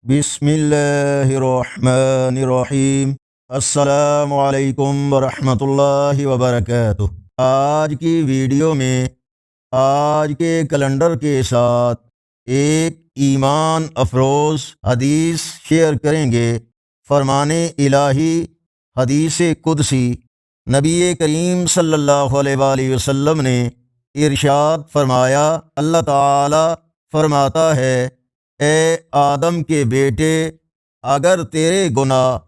بسم اللہ الرحمن الرحیم۔ السلام علیکم ورحمۃ اللہ وبرکاتہ۔ آج کی ویڈیو میں آج کے کیلنڈر کے ساتھ ایک ایمان افروز حدیث شیئر کریں گے۔ فرمان الہی، حدیث قدسی، نبی کریم صلی اللہ علیہ وآلہ وسلم نے ارشاد فرمایا، اللہ تعالی فرماتا ہے، اے آدم کے بیٹے، اگر تیرے گناہ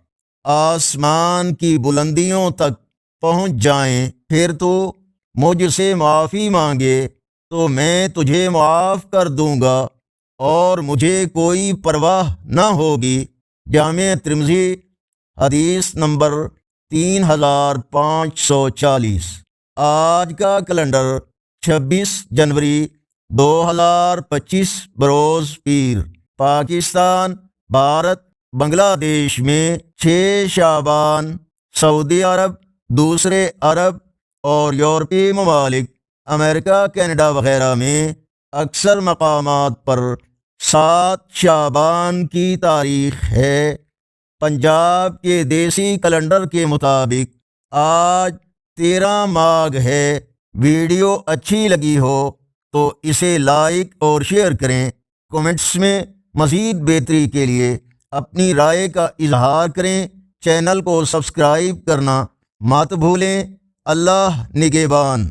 آسمان کی بلندیوں تک پہنچ جائیں، پھر تو مجھ سے معافی مانگے تو میں تجھے معاف کر دوں گا اور مجھے کوئی پرواہ نہ ہوگی۔ جامع ترمذی، حدیث نمبر 3540۔ آج کا کیلنڈر 26 جنوری 2025 بروز پیر، پاکستان، بھارت، بنگلہ دیش میں 6 شعبان، سعودی عرب، دوسرے عرب اور یورپی ممالک، امریکہ، کینیڈا وغیرہ میں اکثر مقامات پر 7 شعبان کی تاریخ ہے۔ پنجاب کے دیسی کیلنڈر کے مطابق آج 13 ماگھ ہے۔ ویڈیو اچھی لگی ہو تو اسے لائک اور شیئر کریں۔ کومنٹس میں مزید بہتری کے لیے اپنی رائے کا اظہار کریں۔ چینل کو سبسکرائب کرنا مت بھولیں۔ اللہ نگہبان۔